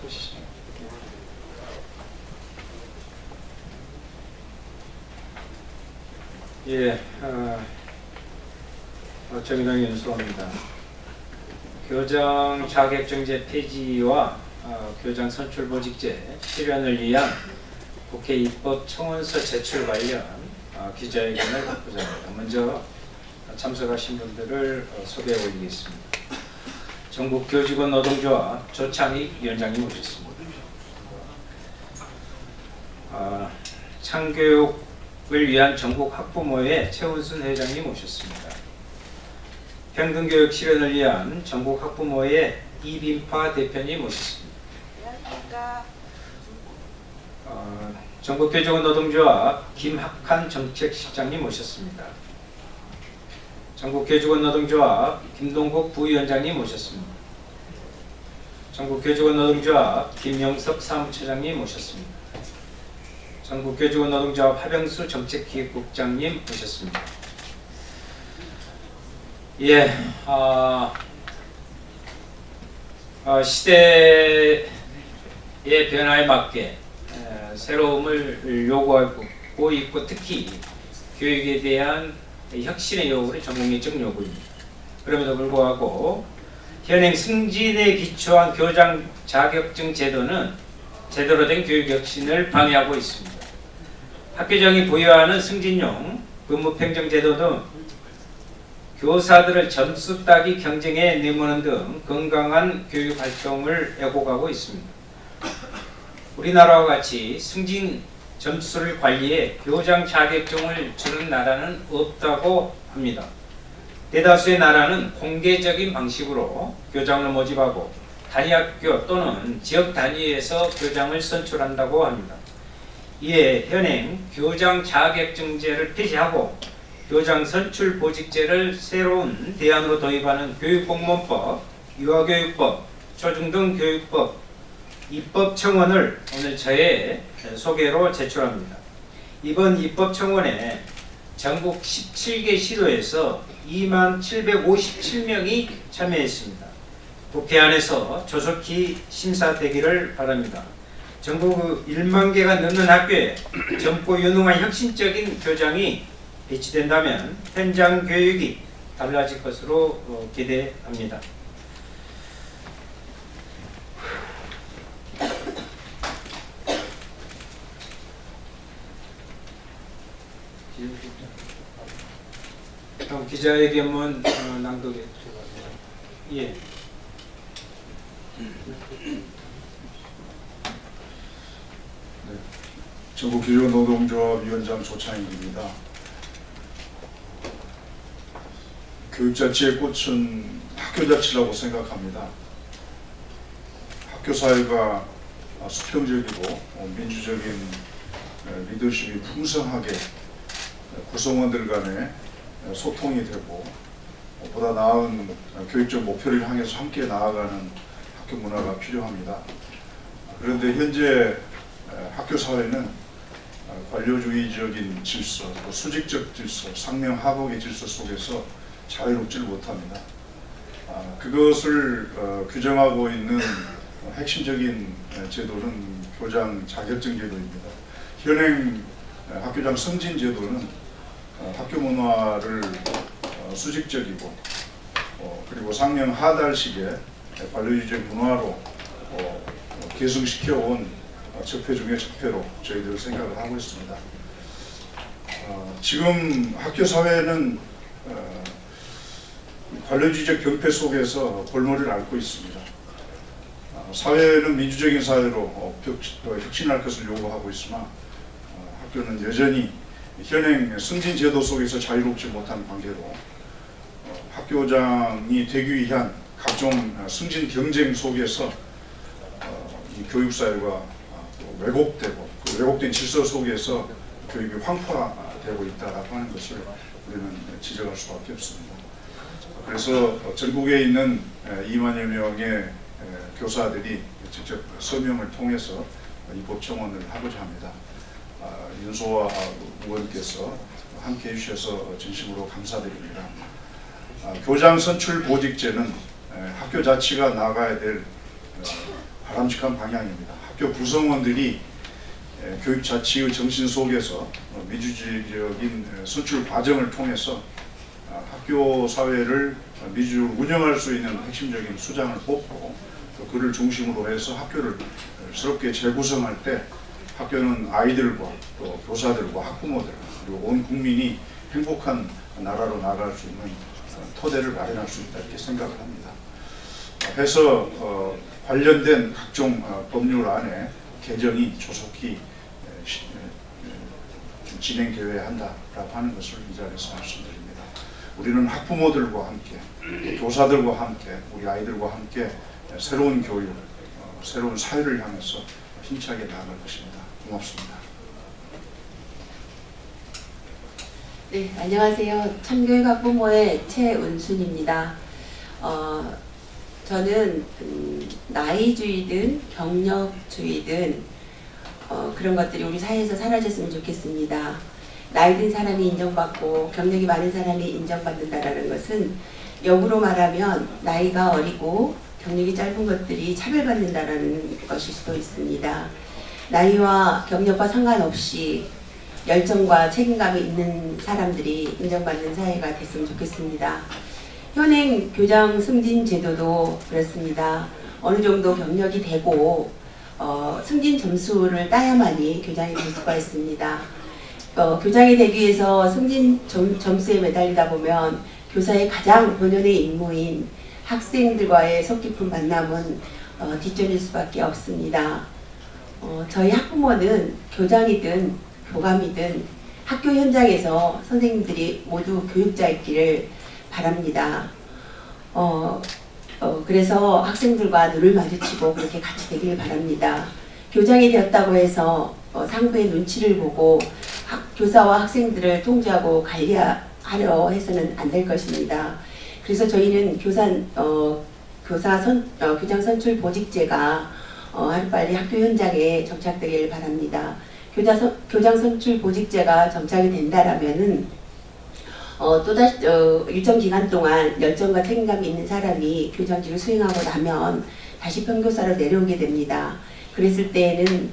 보시죠. 예, 정의당 윤수호입니다. 교장 자격증제 폐지와 교장 선출보직제 실현을 위한 국회 입법청원서 제출 관련 기자회견을 갖고자 합니다. 먼저 참석하신 분들을 소개해 올리겠습니다. 전국교직원 노동조합 조창익 위원장님 오셨습니다. 창교육을 위한 전국 학부모회 최은순 회장님 오셨습니다. 평등교육 실현을 위한 전국 학부모회 이빈파 대표님 오셨습니다. 전국교직원 노동조합 김학한 정책실장님 오셨습니다. 전국교직원 노동조합 김동국 부위원장님 오셨습니다. 전국교직원 노동조합 김영섭 사무처장님 오셨습니다. 전국교직원 노동조합 하병수 정책기획국장님 오셨습니다. 예, 시대의 변화에 맞게 새로움을 요구하고 있고 특히 교육에 대한 혁신의 요구는 전공의적 요구입니다. 그럼에도 불구하고 현행 승진에 기초한 교장 자격증 제도는 제대로 된 교육 혁신을 방해하고 있습니다. 학교장이 보유하는 승진용 근무평정 제도 등 교사들을 점수 따기 경쟁에 내모는 등 건강한 교육 활동을 애고가고 있습니다. 우리나라와 같이 승진 점수를 관리해 교장 자격증을 주는 나라는 없다고 합니다. 대다수의 나라는 공개적인 방식으로 교장을 모집하고 단위학교 또는 지역 단위에서 교장을 선출한다고 합니다. 이에 현행 교장 자격증제를 폐지하고 교장 선출 보직제를 새로운 대안으로 도입하는 교육공무원법, 유아교육법, 초중등교육법 입법청원을 오늘 저의 소개로 제출합니다. 이번 입법청원에 전국 17개 시도에서 2757명이 참여했습니다. 국회 안에서 조속히 심사되기를 바랍니다. 전국 1만 개가 넘는 학교에 젊고 유능한 혁신적인 교장이 배치된다면 현장 교육이 달라질 것으로 기대합니다. 다음 기자회견문 낭독해 주세요. 예. 전국교직원 노동조합 위원장 조창익입니다. 교육자치의 꽃은 학교자치라고 생각합니다. 학교사회가 수평적이고 민주적인 리더십이 풍성하게 구성원들 간에 소통이 되고 보다 나은 교육적 목표를 향해서 함께 나아가는 학교 문화가 필요합니다. 그런데 현재 학교 사회는 관료주의적인 질서, 수직적 질서, 상명하복의 질서 속에서 자유롭지를 못합니다. 그것을 규정하고 있는 핵심적인 제도는 교장 자격증 제도입니다. 현행 학교장 승진 제도는 학교 문화를 수직적이고 그리고 상명하달식의 관료주의적 문화로 계승시켜온 적폐 중의 적폐로 저희들 생각을 하고 있습니다. 지금 학교 사회는 관료주의적 병폐 속에서 골머리를 앓고 있습니다. 사회는 민주적인 사회로 혁신할 것을 요구하고 있으나 학교는 여전히 현행 승진 제도 속에서 자유롭지 못한 관계로 학교장이 되기 위한 각종 승진 경쟁 속에서 이 교육사회가 왜곡되고 그 왜곡된 질서 속에서 교육이 황폐화되고 있다라고 하는 것을 우리는 지적할 수밖에 없습니다. 그래서 전국에 있는 2만여 명의 교사들이 직접 서명을 통해서 입법청원을 하고자 합니다. 윤소아 의원께서 함께 해주셔서 진심으로 감사드립니다. 교장 선출 보직제는 학교 자치가 나가야 될 바람직한 방향입니다. 학교 구성원들이 교육 자치의 정신 속에서 민주주의적인 선출 과정을 통해서 학교 사회를 민주적으로 운영할 수 있는 핵심적인 수장을 뽑고 또 그를 중심으로 해서 학교를 새롭게 재구성할 때 학교는 아이들과 또 교사들과 학부모들 그리고 온 국민이 행복한 나라로 나아갈 수 있는 토대를 마련할 수 있다 이렇게 생각을 합니다. 해서 관련된 각종 법률안의 개정이 조속히 진행되어야 한다라고 하는 것을 이 자리에서 말씀드립니다. 우리는 학부모들과 함께, 교사들과 함께, 우리 아이들과 함께 새로운 교육, 새로운 사회를 향해서 힘차게 나아갈 것입니다. 고맙습니다. 네, 안녕하세요. 참교육 학부모의 최은순입니다. 저는 나이주의든 경력주의든 그런 것들이 우리 사회에서 사라졌으면 좋겠습니다. 나이 든 사람이 인정받고 경력이 많은 사람이 인정받는다라는 것은 역으로 말하면 나이가 어리고 경력이 짧은 것들이 차별받는다라는 것일 수도 있습니다. 나이와 경력과 상관없이 열정과 책임감이 있는 사람들이 인정받는 사회가 됐으면 좋겠습니다. 현행 교장 승진 제도도 그렇습니다. 어느 정도 경력이 되고 승진 점수를 따야만이 교장이 될 수가 있습니다. 교장이 되기 위해서 승진 점수에 매달리다 보면 교사의 가장 본연의 임무인 학생들과의 속 깊은 만남은 뒷전일 수밖에 없습니다. 저희 학부모는 교장이든 교감이든 학교 현장에서 선생님들이 모두 교육자였기를 바랍니다. 그래서 학생들과 눈을 마주치고 그렇게 같이 되길 바랍니다. 교장이 되었다고 해서 상부의 눈치를 보고 교사와 학생들을 통제하고 관리하려 해서는 안 될 것입니다. 그래서 저희는 교장 선출 보직제가 하루빨리 학교 현장에 정착되길 바랍니다. 교장 선출 보직제가 정착이 된다라면은 또다시 일정 기간 동안 열정과 책임감이 있는 사람이 교장직을 수행하고 나면 다시 평교사로 내려오게 됩니다. 그랬을 때에는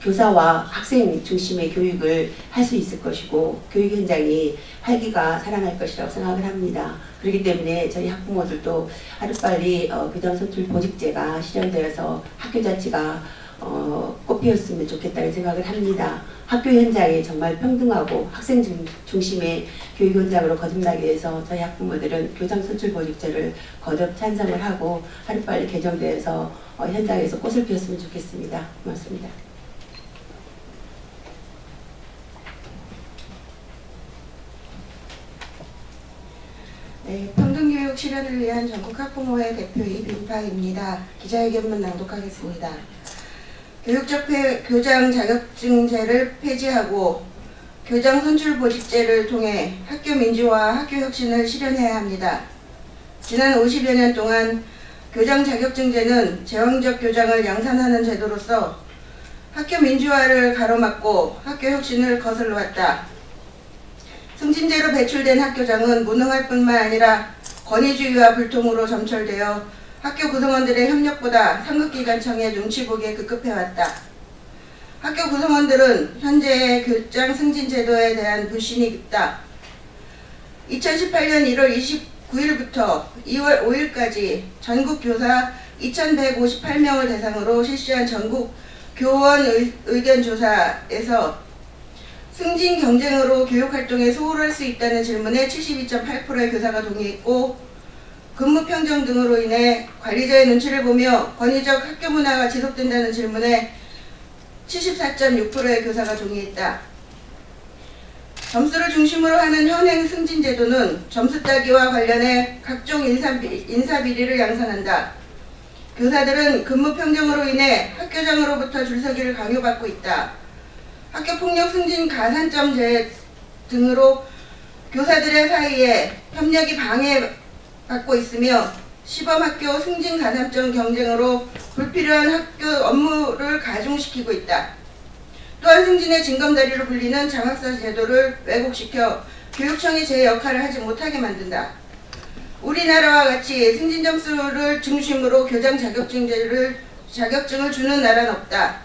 교사와 학생 중심의 교육을 할 수 있을 것이고 교육 현장이 활기가 살아날 것이라고 생각을 합니다. 그렇기 때문에 저희 학부모들도 하루빨리 교장 선출 보직제가 실현되어서 학교 자치가 꽃피었으면 좋겠다는 생각을 합니다. 학교 현장에 정말 평등하고 학생 중심의 교육 현장으로 거듭나기 위해서 저희 학부모들은 교장 선출 보직제를 거듭 찬성을 하고 하루빨리 개정되어서 현장에서 꽃을 피웠으면 좋겠습니다. 고맙습니다. 네, 평등교육 실현을 위한 전국 학부모회 대표 이빈파입니다. 기자회견문 낭독하겠습니다. 교육적 교장 자격증제를 폐지하고 교장 선출 보직제를 통해 학교 민주화, 학교 혁신을 실현해야 합니다. 지난 50여 년 동안 교장 자격증제는 제왕적 교장을 양산하는 제도로서 학교 민주화를 가로막고 학교 혁신을 거슬러 왔다. 승진제로 배출된 학교장은 무능할 뿐만 아니라 권위주의와 불통으로 점철되어 학교 구성원들의 협력보다 상급기관청의 눈치 보기에 급급해왔다. 학교 구성원들은 현재의 교장 승진 제도에 대한 불신이 깊다. 2018년 1월 29일부터 2월 5일까지 전국 교사 2,158명을 대상으로 실시한 전국 교원 의견 조사에서 승진 경쟁으로 교육활동에 소홀할 수 있다는 질문에 72.8%의 교사가 동의했고 근무 평정 등으로 인해 관리자의 눈치를 보며 권위적 학교 문화가 지속된다는 질문에 74.6%의 교사가 동의했다. 점수를 중심으로 하는 현행 승진 제도는 점수 따기와 관련해 각종 인사비리를 양산한다. 교사들은 근무 평정으로 인해 학교장으로부터 줄서기를 강요받고 있다. 학교폭력 승진 가산점제 등으로 교사들의 사이에 협력이 방해받고 있으며 시범학교 승진 가산점 경쟁으로 불필요한 학교 업무를 가중시키고 있다. 또한 승진의 징검다리로 불리는 장학사 제도를 왜곡시켜 교육청이 제 역할을 하지 못하게 만든다. 우리나라와 같이 승진 점수를 중심으로 교장 자격증을 주는 나라는 없다.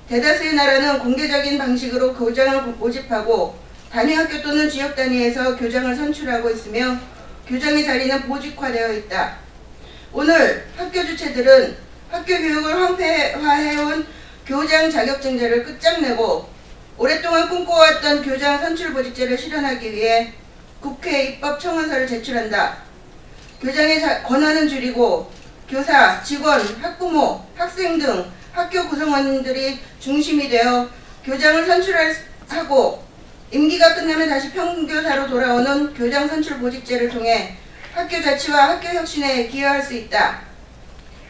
대다수의 나라는 공개적인 방식으로 교장을 모집하고 단위 학교 또는 지역 단위에서 교장을 선출하고 있으며 교장의 자리는 보직화되어 있다. 오늘 학교 주체들은 학교 교육을 황폐화해온 교장 자격증제를 끝장내고 오랫동안 꿈꿔왔던 교장 선출 보직제를 실현하기 위해 국회 입법 청원서를 제출한다. 교장의 권한은 줄이고 교사, 직원, 학부모, 학생 등 학교 구성원들이 중심이 되어 교장을 선출하고 임기가 끝나면 다시 평교사로 돌아오는 교장 선출 보직제를 통해 학교 자치와 학교 혁신에 기여할 수 있다.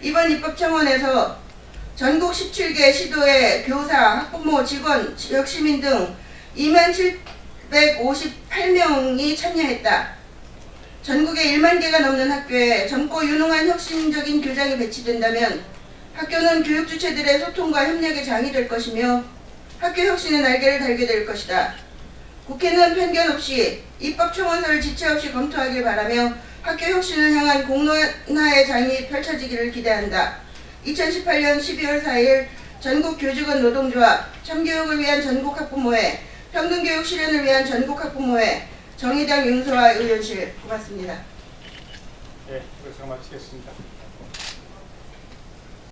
이번 입법 청원에서 전국 17개 시도의 교사, 학부모, 직원, 지역 시민 등 2758명이 참여했다. 전국에 1만 개가 넘는 학교에 젊고 유능한 혁신적인 교장이 배치된다면 학교는 교육 주체들의 소통과 협력의 장이 될 것이며 학교 혁신의 날개를 달게 될 것이다. 국회는 편견 없이 입법 청원서를 지체 없이 검토하길 바라며 학교 혁신을 향한 공론화의 장이 펼쳐지기를 기대한다. 2018년 12월 4일 전국 교직원 노동조합, 참교육을 위한 전국 학부모회, 평등교육 실현을 위한 전국 학부모회, 정의당 윤소아 의원실 고맙습니다. 네, 여기서 마치겠습니다.